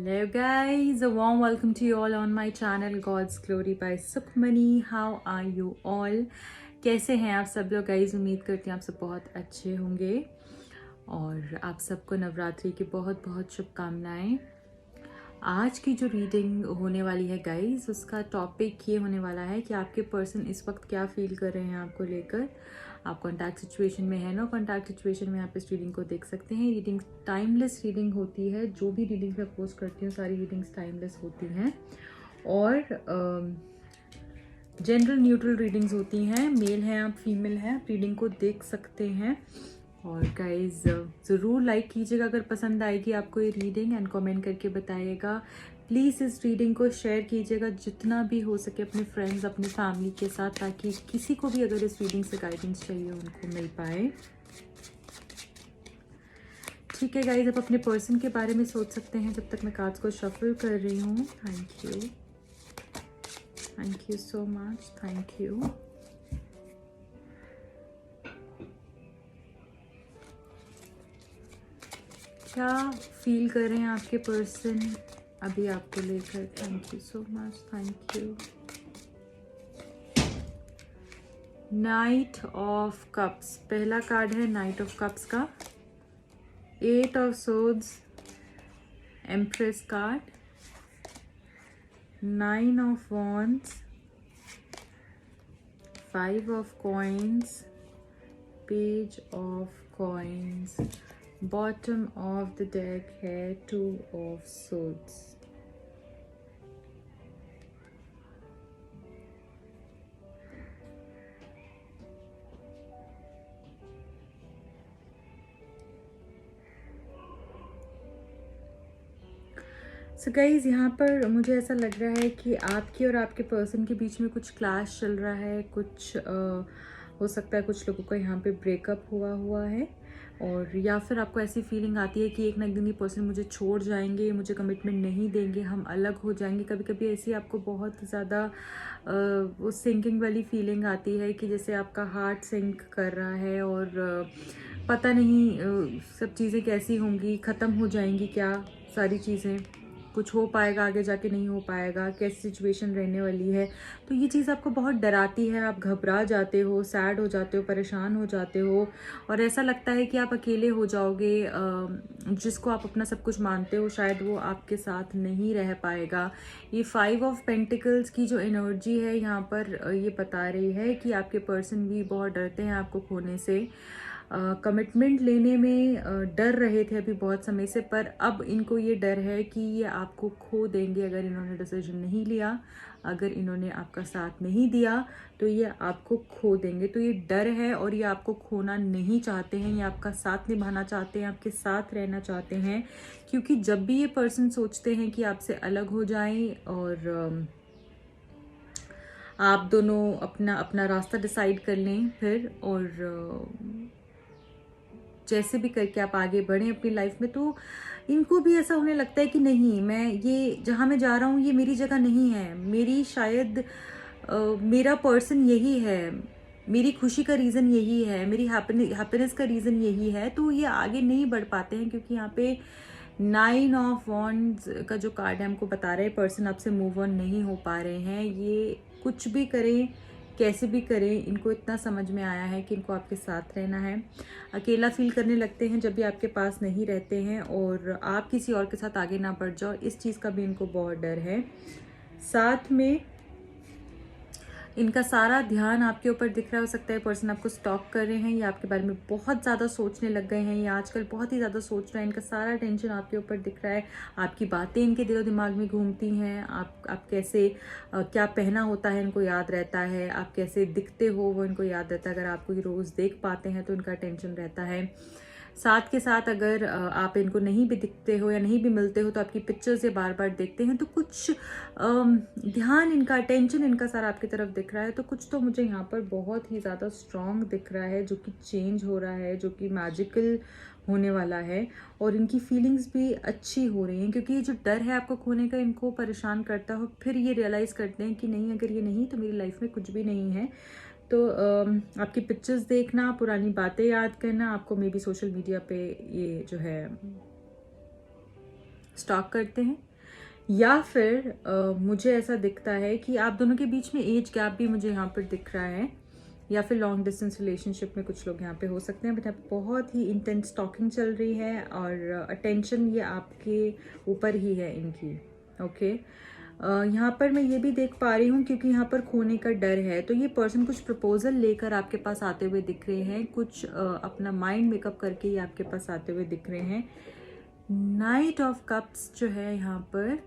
Hello guys, a warm welcome to you all on my channel God's Glory by Sukhmani. How are you all? कैसे हैं आप सब लोग guys? उम्मीद करती हूँ आप सब बहुत अच्छे होंगे और आप सबको नवरात्रि की बहुत बहुत शुभकामनाएं। आज की जो रीडिंग होने वाली है गाइज, उसका टॉपिक ये होने वाला है कि आपके पर्सन इस वक्त क्या फील कर रहे हैं आपको लेकर। आप कॉन्टैक्ट सिचुएशन में है, नो कॉन्टैक्ट सिचुएशन में आप इस रीडिंग को देख सकते हैं। रीडिंग टाइमलेस रीडिंग होती है, जो भी रीडिंग मैं पोस्ट करती हूँ सारी रीडिंग्स टाइमलेस होती हैं और जनरल न्यूट्रल रीडिंग्स होती हैं। मेल हैं आप, फीमेल हैं, आप रीडिंग को देख सकते हैं। और गाइज ज़रूर लाइक कीजिएगा अगर पसंद आएगी आपको ये रीडिंग, एंड कमेंट करके बताइएगा। प्लीज़ इस रीडिंग को शेयर कीजिएगा जितना भी हो सके अपने फ्रेंड्स, अपने फैमिली के साथ, ताकि किसी को भी अगर इस रीडिंग से गाइडेंस चाहिए उनको मिल पाए। ठीक है गाइज, आप अपने पर्सन के बारे में सोच सकते हैं जब तक मैं कार्ड्स को शफल कर रही हूँ। Thank you so much, thank you. क्या फील कर रहे हैं आपके पर्सन अभी आपको लेकर? Thank you so much, thank you. Night of cups, पहला कार्ड है नाइट ऑफ कप्स का। 8 of swords, empress card, 9 of wands, 5 of coins, page of coins. Bottom of the deck है 2 ऑफ सोर्ड्स। सो गाइज, यहाँ पर मुझे ऐसा लग रहा है कि आपके और आपके पर्सन के बीच में कुछ क्लैश चल रहा है। कुछ हो सकता है कुछ लोगों का यहाँ पे ब्रेकअप हुआ है, और या फिर आपको ऐसी फीलिंग आती है कि एक ना एक दिन ये पर्सन मुझे छोड़ जाएंगे, मुझे कमिटमेंट नहीं देंगे, हम अलग हो जाएंगे। कभी कभी ऐसी आपको बहुत ज़्यादा वो सिंकिंग वाली फीलिंग आती है कि जैसे आपका हार्ट सिंक कर रहा है और पता नहीं सब चीज़ें कैसी होंगी, ख़त्म हो जाएंगी क्या सारी चीज़ें, कुछ हो पाएगा आगे जाके, नहीं हो पाएगा, कैसी सिचुएशन रहने वाली है। तो ये चीज़ आपको बहुत डराती है, आप घबरा जाते हो, सैड हो जाते हो, परेशान हो जाते हो, और ऐसा लगता है कि आप अकेले हो जाओगे। जिसको आप अपना सब कुछ मानते हो शायद वो आपके साथ नहीं रह पाएगा। ये 5 ऑफ पेंटिकल्स की जो एनर्जी है यहाँ पर ये बता रही है कि आपके पर्सन भी बहुत डरते हैं आपको खोने से। कमिटमेंट लेने में डर रहे थे अभी बहुत समय से, पर अब इनको ये डर है कि ये आपको खो देंगे अगर इन्होंने डिसीजन नहीं लिया, अगर इन्होंने आपका साथ नहीं दिया तो ये आपको खो देंगे। तो ये डर है और ये आपको खोना नहीं चाहते हैं, ये आपका साथ निभाना चाहते हैं, आपके साथ रहना चाहते हैं। क्योंकि जब भी ये पर्सन सोचते हैं कि आपसे अलग हो जाएं और आप दोनों अपना अपना रास्ता डिसाइड कर लें फिर, और जैसे भी करके आप आगे बढ़ें अपनी लाइफ में, तो इनको भी ऐसा होने लगता है कि नहीं, मैं ये जहाँ मैं जा रहा हूँ ये मेरी जगह नहीं है, मेरी शायद मेरा पर्सन यही है, मेरी खुशी का रीज़न यही है, मेरी हैप्पीनेस का रीज़न यही है। तो ये आगे नहीं बढ़ पाते हैं क्योंकि यहाँ पे 9 ऑफ वॉन्ड्स का जो कार्ड है हमको बता रहे हैं पर्सन आपसे मूव ऑन नहीं हो पा रहे हैं। ये कुछ भी करें, कैसे भी करें, इनको इतना समझ में आया है कि इनको आपके साथ रहना है। अकेला फील करने लगते हैं जब भी आपके पास नहीं रहते हैं, और आप किसी और के साथ आगे ना बढ़ जाओ, इस चीज़ का भी इनको बहुत डर है। साथ में इनका सारा ध्यान आपके ऊपर दिख रहा हो सकता है पर्सन आपको स्टॉक कर रहे हैं, या आपके बारे में बहुत ज़्यादा सोचने लग गए हैं, या आजकल बहुत ही ज़्यादा सोच रहे हैं। इनका सारा टेंशन आपके ऊपर दिख रहा है, आपकी बातें इनके दिलो दिमाग में घूमती हैं। आप कैसे क्या पहना होता है इनको याद रहता है, आप कैसे दिखते हो वो इनको याद रहता है। अगर आपको ये रोज़ देख पाते हैं तो इनका टेंशन रहता है। साथ के साथ अगर आप इनको नहीं भी दिखते हो या नहीं भी मिलते हो तो आपकी पिक्चर्स ये बार बार देखते हैं, तो कुछ ध्यान इनका, अटेंशन इनका सारा आपकी तरफ दिख रहा है। तो कुछ तो मुझे यहाँ पर बहुत ही ज़्यादा स्ट्रॉन्ग दिख रहा है जो कि चेंज हो रहा है, जो कि मैजिकल होने वाला है, और इनकी फीलिंग्स भी अच्छी हो रही हैं। क्योंकि ये जो डर है आपको खोने का इनको परेशान करता हो, फिर ये रियलाइज़ करते हैं कि नहीं, अगर ये नहीं तो मेरी लाइफ में कुछ भी नहीं है। तो आपकी पिक्चर्स देखना, पुरानी बातें याद करना, आपको मे बी सोशल मीडिया पे ये जो है स्टॉक करते हैं। या फिर मुझे ऐसा दिखता है कि आप दोनों के बीच में एज गैप भी मुझे यहाँ पर दिख रहा है, या फिर लॉन्ग डिस्टेंस रिलेशनशिप में कुछ लोग यहाँ पे हो सकते हैं। बट यहाँ पे बहुत ही इंटेंस टॉकिंग चल रही है और अटेंशन ये आपके ऊपर ही है इनकी। ओके, यहाँ पर मैं ये भी देख पा रही हूँ, क्योंकि यहाँ पर खोने का डर है, तो ये पर्सन कुछ प्रपोजल लेकर आपके पास आते हुए दिख रहे हैं, कुछ अपना माइंड मेकअप करके ये आपके पास आते हुए दिख रहे हैं। नाइट ऑफ कप्स जो है यहाँ पर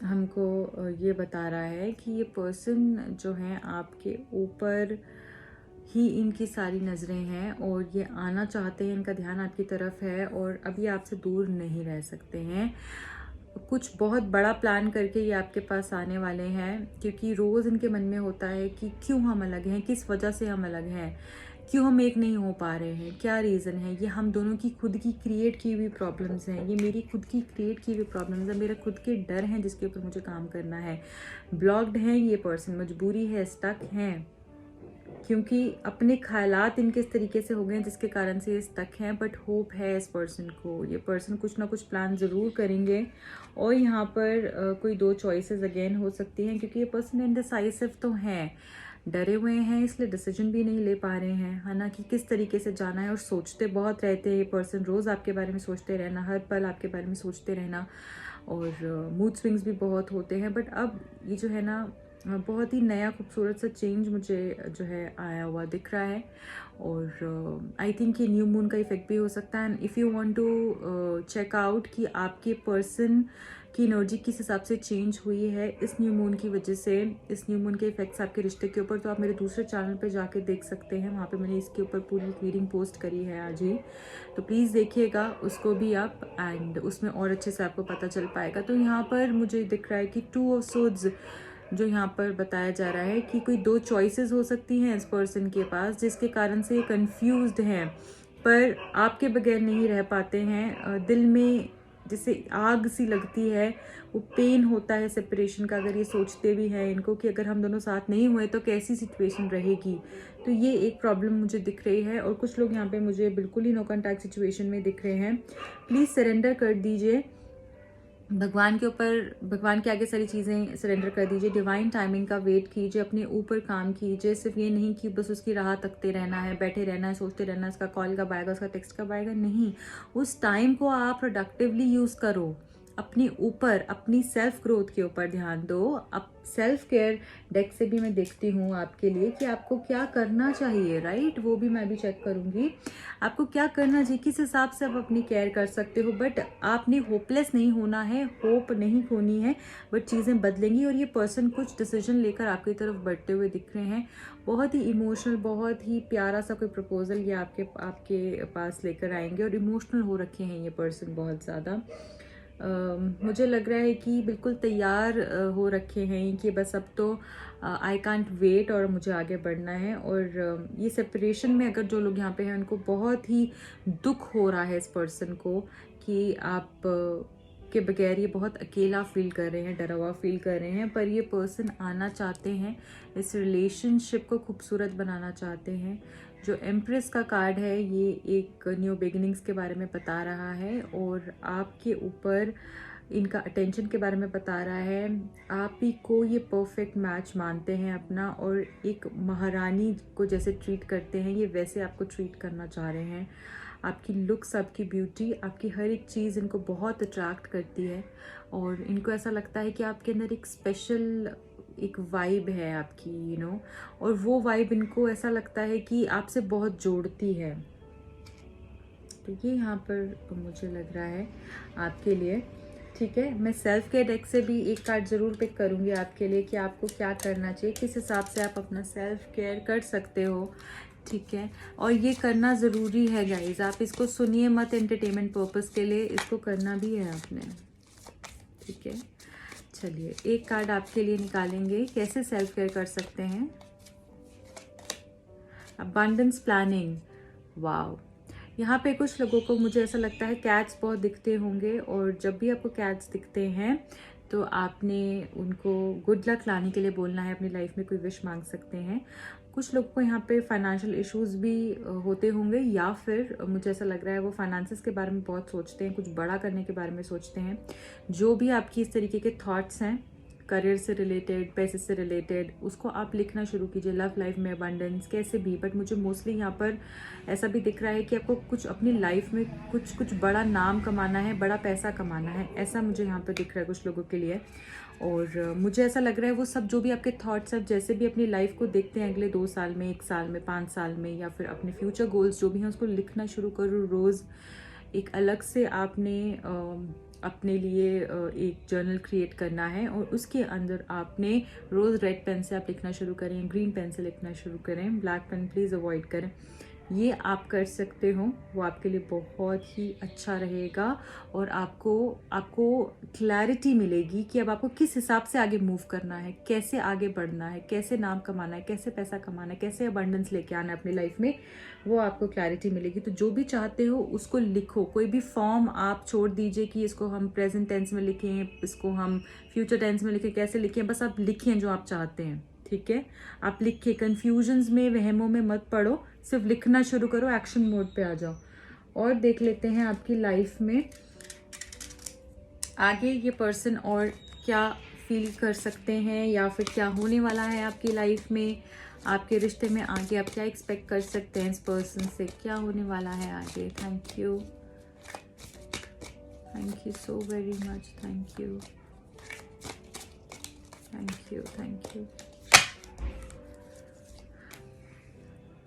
हमको ये बता रहा है कि ये पर्सन जो है आपके ऊपर ही इनकी सारी नज़रें हैं और ये आना चाहते हैं, इनका ध्यान आपकी तरफ है और अभी आपसे दूर नहीं रह सकते हैं। कुछ बहुत बड़ा प्लान करके ये आपके पास आने वाले हैं, क्योंकि रोज़ इनके मन में होता है कि क्यों हम अलग हैं, किस वजह से हम अलग हैं, क्यों हम एक नहीं हो पा रहे हैं, क्या रीज़न है। ये हम दोनों की खुद की क्रिएट की हुई प्रॉब्लम्स हैं, ये मेरी खुद की क्रिएट की हुई प्रॉब्लम्स हैं, मेरा खुद के डर हैं जिसके ऊपर मुझे काम करना है। ब्लॉक्ड हैं ये पर्सन, मजबूरी है, स्टक हैं, क्योंकि अपने ख्यालात इनके इस तरीके से हो गए हैं जिसके कारण से ये स्टक हैं। बट होप है इस पर्सन को, ये पर्सन कुछ ना कुछ प्लान ज़रूर करेंगे। और यहाँ पर कोई दो चॉइसेस अगेन हो सकती हैं, क्योंकि ये पर्सन इनडिसाइसिव तो हैं, डरे हुए हैं, इसलिए डिसीजन भी नहीं ले पा रहे हैं, है ना, कि किस तरीके से जाना है। और सोचते बहुत रहते हैं ये पर्सन, रोज़ आपके बारे में सोचते रहना, हर पल आपके बारे में सोचते रहना, और मूड स्विंग्स भी बहुत होते हैं। बट अब ये जो है ना, बहुत ही नया खूबसूरत सा चेंज मुझे जो है आया हुआ दिख रहा है। और आई थिंक ये न्यू मून का इफेक्ट भी हो सकता है। If you want to check out कि आपके पर्सन की एनर्जी किस हिसाब से चेंज हुई है इस न्यू मून की वजह से, इस न्यू मून के इफेक्ट्स आपके रिश्ते के ऊपर, तो आप मेरे दूसरे चैनल पे जाके देख सकते हैं। वहाँ पे मैंने इसके ऊपर पूरी रीडिंग पोस्ट करी है आज ही, तो प्लीज़ देखिएगा उसको भी आप, एंड उसमें और अच्छे से आपको पता चल पाएगा। तो यहाँ पर मुझे दिख रहा है कि 2 ऑफ सोर्ड्स जो यहाँ पर बताया जा रहा है कि कोई दो चॉइसेस हो सकती हैं इस पर्सन के पास, जिसके कारण से ये कंफ्यूज्ड हैं, पर आपके बगैर नहीं रह पाते हैं। दिल में जैसे आग सी लगती है, वो पेन होता है सेपरेशन का, अगर ये सोचते भी हैं इनको कि अगर हम दोनों साथ नहीं हुए तो कैसी सिचुएशन रहेगी। तो ये एक प्रॉब्लम मुझे दिख रही है। और कुछ लोग यहाँ पे मुझे बिल्कुल ही नो कॉन्टैक्ट सिचुएशन में दिख रहे हैं। प्लीज़ सरेंडर कर दीजिए भगवान के ऊपर, भगवान के आगे सारी चीज़ें सरेंडर कर दीजिए। डिवाइन टाइमिंग का वेट कीजिए, अपने ऊपर काम कीजिए। सिर्फ ये नहीं कि बस उसकी राह तकते रहना है, बैठे रहना है, सोचते रहना है उसका कॉल कब आएगा, उसका टेक्स्ट कब आएगा। नहीं, उस टाइम को आप प्रोडक्टिवली यूज़ करो, अपने ऊपर, अपनी सेल्फ ग्रोथ के ऊपर ध्यान दो। अब सेल्फ केयर डेक से भी मैं देखती हूँ आपके लिए कि आपको क्या करना चाहिए, राइट, वो भी मैं भी चेक करूँगी आपको क्या करना चाहिए, किस हिसाब से आप अपनी केयर कर सकते हो। बट आपने होपलेस नहीं होना है, होप नहीं खोनी है, बट चीज़ें बदलेंगी। और ये पर्सन कुछ डिसीजन लेकर आपकी तरफ बढ़ते हुए दिख रहे हैं। बहुत ही इमोशनल, बहुत ही प्यारा सा कोई प्रपोजल ये आपके पास लेकर आएंगे, और इमोशनल हो रखे हैं ये पर्सन बहुत ज़्यादा। मुझे लग रहा है कि बिल्कुल तैयार हो रखे हैं कि बस अब तो आई कांट वेट और मुझे आगे बढ़ना है। और ये सेपरेशन में अगर जो लोग यहाँ पे हैं उनको बहुत ही दुख हो रहा है इस पर्सन को कि आप के बगैर ये बहुत अकेला फील कर रहे हैं, डरा हुआ फील कर रहे हैं। पर ये पर्सन आना चाहते हैं, इस रिलेशनशिप को खूबसूरत बनाना चाहते हैं। जो एम्प्रेस का कार्ड है ये एक न्यू बिगिनिंग्स के बारे में बता रहा है, और आपके ऊपर इनका अटेंशन के बारे में बता रहा है। आप ही को ये परफेक्ट मैच मानते हैं अपना, और एक महारानी को जैसे ट्रीट करते हैं ये वैसे आपको ट्रीट करना चाह रहे हैं। आपकी लुक्स, आपकी ब्यूटी, आपकी हर एक चीज़ इनको बहुत अट्रैक्ट करती है, और इनको ऐसा लगता है कि आपके अंदर एक स्पेशल एक वाइब है आपकी, यू नो, और वो वाइब इनको ऐसा लगता है कि आपसे बहुत जोड़ती है। तो ये यहाँ पर मुझे लग रहा है आपके लिए। ठीक है, मैं सेल्फ केयर डेक से भी एक कार्ड ज़रूर पिक करूँगी आपके लिए कि आपको क्या करना चाहिए, किस हिसाब से आप अपना सेल्फ केयर कर सकते हो। ठीक है, और ये करना ज़रूरी है गाइज, आप इसको सुनिए मत एंटरटेनमेंट पर्पस के लिए, इसको करना भी है आपने। ठीक है, चलिए एक कार्ड आपके लिए निकालेंगे, कैसे सेल्फ केयर कर सकते हैं। Abundance planning, wow. यहाँ पे कुछ लोगों को मुझे ऐसा लगता है कैट्स बहुत दिखते होंगे, और जब भी आपको कैट्स दिखते हैं तो आपने उनको गुड लक लाने के लिए बोलना है, अपनी लाइफ में कोई विश मांग सकते हैं। कुछ लोग को यहाँ पे फाइनेंशियल इश्यूज भी होते होंगे, या फिर मुझे ऐसा लग रहा है वो फाइनेंसेस के बारे में बहुत सोचते हैं, कुछ बड़ा करने के बारे में सोचते हैं। जो भी आपकी इस तरीके के थॉट्स हैं करियर से रिलेटेड, पैसे से रिलेटेड, उसको आप लिखना शुरू कीजिए। लव लाइफ में अबंडेंस कैसे भी, बट मुझे मोस्टली यहाँ पर ऐसा भी दिख रहा है कि आपको कुछ अपनी लाइफ में कुछ बड़ा नाम कमाना है, बड़ा पैसा कमाना है, ऐसा मुझे यहाँ पर दिख रहा है कुछ लोगों के लिए। और मुझे ऐसा लग रहा है वो सब जो भी आपके थॉट्स हैं, जैसे भी अपनी लाइफ को देखते हैं अगले 2 साल में, 1 साल में, 5 साल में, या फिर अपने फ्यूचर गोल्स जो भी हैं उसको लिखना शुरू करो। रोज़ एक अलग से आपने अपने लिए एक जर्नल क्रिएट करना है, और उसके अंदर आपने रोज़ रेड पेन से आप लिखना शुरू करें, ग्रीन पेन से लिखना शुरू करें, ब्लैक पेन प्लीज़ अवॉइड करें। ये आप कर सकते हो, वो आपके लिए बहुत ही अच्छा रहेगा, और आपको क्लैरिटी मिलेगी कि अब आपको किस हिसाब से आगे मूव करना है, कैसे आगे बढ़ना है, कैसे नाम कमाना है, कैसे पैसा कमाना है, कैसे अबंडेंस लेके आना है अपनी लाइफ में, वो आपको क्लैरिटी मिलेगी। तो जो भी चाहते हो उसको लिखो। कोई भी फॉर्म आप छोड़ दीजिए कि इसको हम प्रेजेंट टेंस में लिखें, इसको हम फ्यूचर टेंस में लिखें, कैसे लिखें, बस आप लिखें जो आप चाहते हैं, ठीक है। आप लिखिए, कन्फ्यूजन्स में, वहमों में मत पड़ो, सिर्फ लिखना शुरू करो, एक्शन मोड पे आ जाओ। और देख लेते हैं आपकी लाइफ में आगे ये पर्सन और क्या फील कर सकते हैं, या फिर क्या होने वाला है आपकी लाइफ में, आपके रिश्ते में आगे आप क्या एक्सपेक्ट कर सकते हैं इस पर्सन से, क्या होने वाला है आगे। Thank you so very much, thank you, thank you, thank you.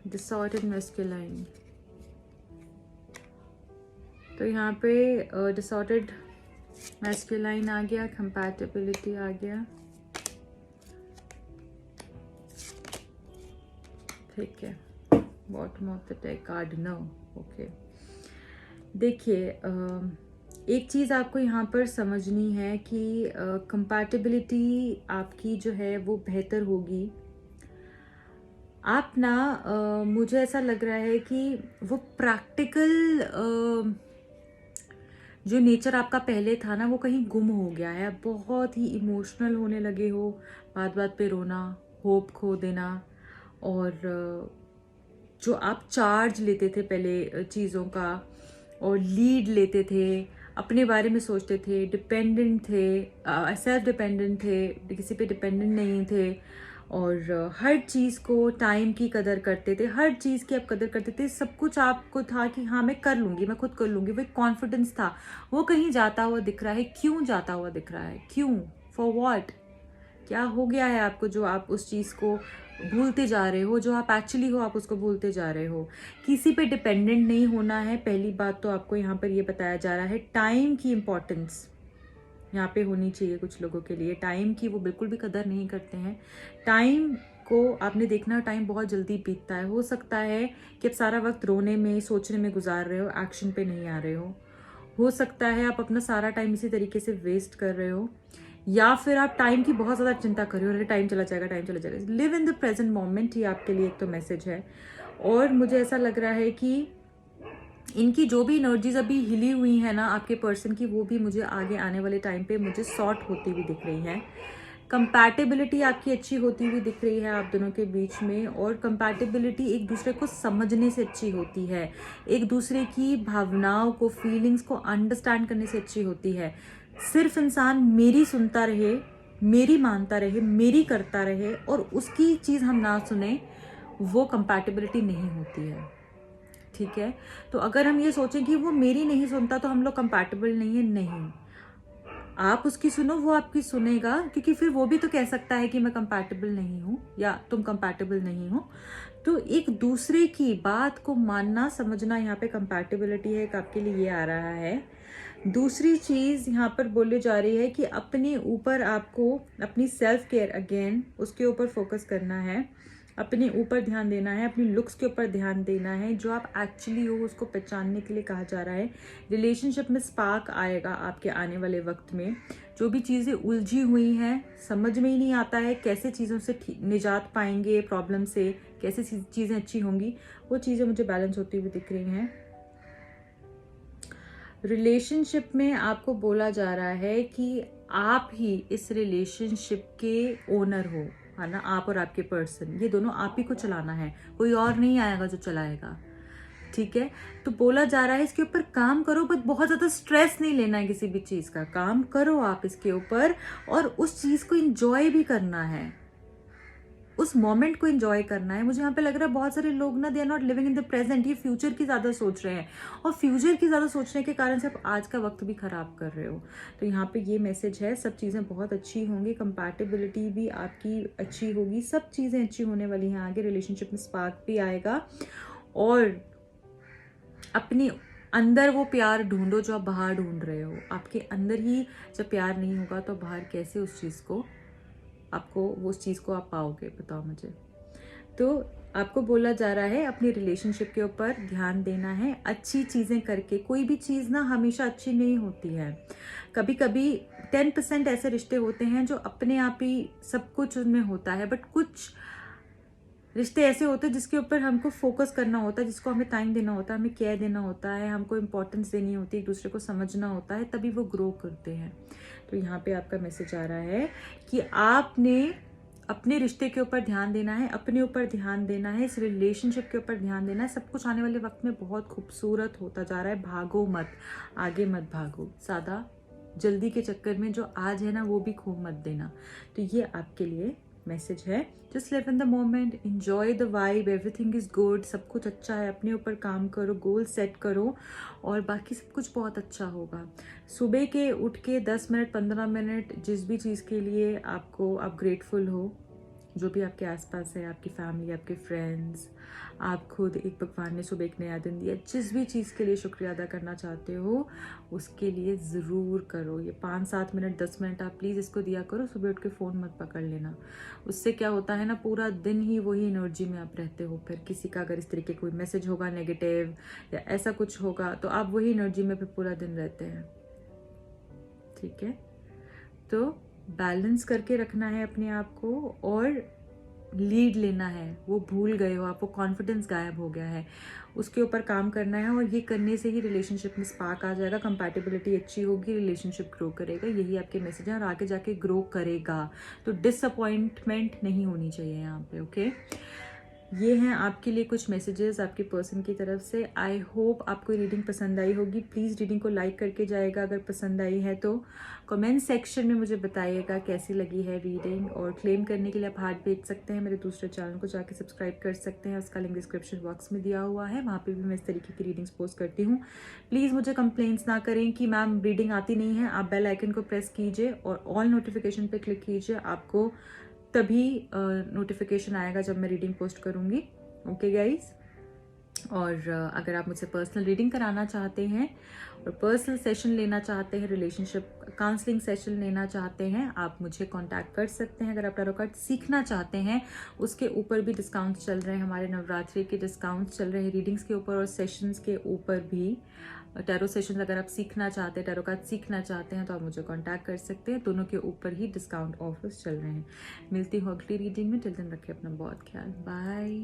Disordered masculine, तो यहाँ पे डिसऑर्डर्ड मैस्कुलाइन आ गया, कंपैटिबिलिटी आ गया, ठीक है। Bottom of the deck card no, okay. देखिए, एक चीज़ आपको यहाँ पर समझनी है कि कंपैटिबिलिटी आपकी जो है वो बेहतर होगी। आप ना मुझे ऐसा लग रहा है कि वो प्रैक्टिकल जो नेचर आपका पहले था ना, वो कहीं गुम हो गया है। आप बहुत ही इमोशनल होने लगे हो, बात बात पे रोना, होप खो देना, और जो आप चार्ज लेते थे पहले चीज़ों का, और लीड लेते थे, अपने बारे में सोचते थे, डिपेंडेंट थे, सेल्फ डिपेंडेंट थे, किसी पे डिपेंडेंट नहीं थे, और हर चीज़ को टाइम की कदर करते थे, हर चीज़ की आप कदर करते थे, सब कुछ आपको था कि हाँ मैं कर लूँगी, मैं खुद कर लूँगी, वो एक कॉन्फिडेंस था। वो कहीं जाता हुआ दिख रहा है। क्यों जाता हुआ दिख रहा है? क्यों? For what? क्या हो गया है आपको जो आप उस चीज़ को भूलते जा रहे हो, जो आप एक्चुअली हो आप उसको भूलते जा रहे हो। किसी पे डिपेंडेंट नहीं होना है, पहली बात तो आपको यहाँ पर ये बताया जा रहा है। टाइम की इम्पोर्टेंस यहाँ पे होनी चाहिए कुछ लोगों के लिए, टाइम की वो बिल्कुल भी कदर नहीं करते हैं। टाइम को आपने देखना, टाइम बहुत जल्दी बीतता है। हो सकता है कि आप सारा वक्त रोने में, सोचने में गुजार रहे हो, एक्शन पे नहीं आ रहे हो सकता है आप अपना सारा टाइम इसी तरीके से वेस्ट कर रहे हो, या फिर आप टाइम की बहुत ज़्यादा चिंता कर रहे हो, अरे टाइम चला जाएगा, टाइम चला जाएगा। Live in the present moment, ये आपके लिए एक तो मैसेज है। और मुझे ऐसा लग रहा है कि इनकी जो भी एनर्जीज अभी हिली हुई है ना आपके पर्सन की, वो भी मुझे आगे आने वाले टाइम पे मुझे सॉर्ट होती हुई दिख रही है। कंपैटिबिलिटी आपकी अच्छी होती हुई दिख रही है आप दोनों के बीच में, और कंपैटिबिलिटी एक दूसरे को समझने से अच्छी होती है, एक दूसरे की भावनाओं को, फीलिंग्स को अंडरस्टैंड करने से अच्छी होती है। सिर्फ इंसान मेरी सुनता रहे, मेरी मानता रहे, मेरी करता रहे, और उसकी चीज़ हम ना सुने, वो कंपैटिबिलिटी नहीं होती है, ठीक है। तो अगर हम ये सोचें कि वो मेरी नहीं सुनता तो हम लोग कंपैटिबल नहीं है, नहीं, आप उसकी सुनो, वो आपकी सुनेगा, क्योंकि फिर वो भी तो कह सकता है कि मैं कंपैटिबल नहीं हूँ या तुम कंपैटिबल नहीं हो। तो एक दूसरे की बात को मानना समझना यहाँ पे कंपैटिबिलिटी है, एक आपके लिए ये आ रहा है। दूसरी चीज़ यहाँ पर बोली जा रही है कि अपने ऊपर आपको अपनी सेल्फ केयर, अगेन उसके ऊपर फोकस करना है, अपने ऊपर ध्यान देना है, अपनी लुक्स के ऊपर ध्यान देना है, जो आप एक्चुअली हो उसको पहचानने के लिए कहा जा रहा है। रिलेशनशिप में स्पार्क आएगा आपके आने वाले वक्त में। जो भी चीज़ें उलझी हुई हैं, समझ में ही नहीं आता है कैसे चीज़ों से निजात पाएंगे, प्रॉब्लम से कैसे चीज़ें अच्छी होंगी, वो चीज़ें मुझे बैलेंस होती हुई दिख रही हैं। रिलेशनशिप में आपको बोला जा रहा है कि आप ही इस रिलेशनशिप के ओनर हो, है ना। आप और आपके पर्सन, ये दोनों आप ही को चलाना है, कोई और नहीं आएगा जो चलाएगा, ठीक है। तो बोला जा रहा है इसके ऊपर काम करो, बट बहुत ज़्यादा स्ट्रेस नहीं लेना है किसी भी चीज़ का। काम करो आप इसके ऊपर, और उस चीज़ को इंजॉय भी करना है, उस मोमेंट को एंजॉय करना है। मुझे यहाँ पे लग रहा है बहुत सारे लोग ना, they are not living in the present, ये फ्यूचर की ज़्यादा सोच रहे हैं, और फ्यूचर की ज़्यादा सोचने के कारण से आप आज का वक्त भी ख़राब कर रहे हो। तो यहाँ पे ये मैसेज है, सब चीज़ें बहुत अच्छी होंगी, कंपैटिबिलिटी भी आपकी अच्छी होगी, सब चीज़ें अच्छी होने वाली हैं आगे। रिलेशनशिप में स्पार्क भी आएगा, और अपनी अंदर वो प्यार ढूंढो जो आप बाहर ढूंढ रहे हो। आपके अंदर ही जब प्यार नहीं होगा तो बाहर कैसे उस चीज़ को आपको उस चीज़ को आप पाओगे, बताओ मुझे। तो आपको बोला जा रहा है अपनी रिलेशनशिप के ऊपर ध्यान देना है, अच्छी चीज़ें करके। कोई भी चीज़ ना हमेशा अच्छी नहीं होती है, कभी कभी 10% ऐसे रिश्ते होते हैं जो अपने आप ही सब कुछ उनमें होता है, बट कुछ रिश्ते ऐसे होते हैं जिसके ऊपर हमको फोकस करना होता है, जिसको हमें टाइम देना होता है, हमें केयर देना होता है, हमको इम्पोर्टेंस देनी होती है, एक दूसरे को समझना होता है, तभी वो ग्रो करते हैं। तो यहाँ पे आपका मैसेज आ रहा है कि आपने अपने रिश्ते के ऊपर ध्यान देना है, अपने ऊपर ध्यान देना है, इस रिलेशनशिप के ऊपर ध्यान देना है। सब कुछ आने वाले वक्त में बहुत खूबसूरत होता जा रहा है। भागो मत, आगे मत भागो, ज़्यादा जल्दी के चक्कर में जो आज है ना वो भी खो मत देना। तो ये आपके लिए मैसेज है। Just live in the moment, enjoy the vibe, everything is good, सब कुछ अच्छा है। अपने ऊपर काम करो, गोल सेट करो, और बाकी सब कुछ बहुत अच्छा होगा। सुबह के उठ के 10 मिनट 15 मिनट जिस भी चीज़ के लिए आपको आप ग्रेटफुल हो, जो भी आपके आसपास है, आपकी फैमिली, आपके फ्रेंड्स, आप खुद, एक भगवान ने सुबह एक नया दिन दिया, जिस भी चीज़ के लिए शुक्रिया अदा करना चाहते हो उसके लिए ज़रूर करो। ये 5-7 मिनट 10 मिनट आप प्लीज़ इसको दिया करो। सुबह उठ के फ़ोन मत पकड़ लेना, उससे क्या होता है ना, पूरा दिन ही वही एनर्जी में आप रहते हो। फिर किसी का अगर इस तरीके कोई मैसेज होगा नेगेटिव या ऐसा कुछ होगा तो आप वही एनर्जी में फिर पूरा दिन रहते हैं, ठीक है। तो बैलेंस करके रखना है अपने आप को, और लीड लेना है। वो भूल गए हो आप, वो कॉन्फिडेंस गायब हो गया है, उसके ऊपर काम करना है, और ये करने से ही रिलेशनशिप में स्पार्क आ जाएगा, कंपैटिबिलिटी अच्छी होगी, रिलेशनशिप ग्रो करेगा। यही आपके मैसेज है, और आगे जाके ग्रो करेगा। तो डिसअपॉइंटमेंट नहीं होनी चाहिए यहाँ पे, ओके। ये हैं आपके लिए कुछ मैसेजेस आपके पर्सन की तरफ से। आई होप आपको रीडिंग पसंद आई होगी। प्लीज़ रीडिंग को लाइक करके जाएगा अगर पसंद आई है तो। कमेंट सेक्शन में मुझे बताइएगा कैसी लगी है रीडिंग, और क्लेम करने के लिए आप हार्ट भेज सकते हैं। मेरे दूसरे चैनल को जाके सब्सक्राइब कर सकते हैं, उसका लिंक डिस्क्रिप्शन बॉक्स में दिया हुआ है, वहाँ पर भी मैं इस तरीके की रीडिंग्स पोस्ट करती हूँ। प्लीज़ मुझे कंप्लेंट्स ना करें कि मैम रीडिंग आती नहीं है। आप बेल आइकन को प्रेस कीजिए और ऑल नोटिफिकेशन पर क्लिक कीजिए, आपको तभी नोटिफिकेशन आएगा जब मैं रीडिंग पोस्ट करूँगी, ओके गाइस। और अगर आप मुझसे पर्सनल रीडिंग कराना चाहते हैं और पर्सनल सेशन लेना चाहते हैं, रिलेशनशिप काउंसलिंग सेशन लेना चाहते हैं, आप मुझे कांटेक्ट कर सकते हैं। अगर आप टैरो कार्ड सीखना चाहते हैं, उसके ऊपर भी डिस्काउंट चल रहे हैं, हमारे नवरात्रि के डिस्काउंट चल रहे हैं रीडिंग्स के ऊपर और सेशंस के ऊपर भी। टैरो सेशन अगर आप सीखना चाहते हैं, टैरो कार्ड सीखना चाहते हैं, तो आप मुझे कांटेक्ट कर सकते हैं। दोनों के ऊपर ही डिस्काउंट ऑफर्स चल रहे हैं। मिलती हूँ अगली रीडिंग में। टिल दिन रखें अपना बहुत ख्याल, बाय।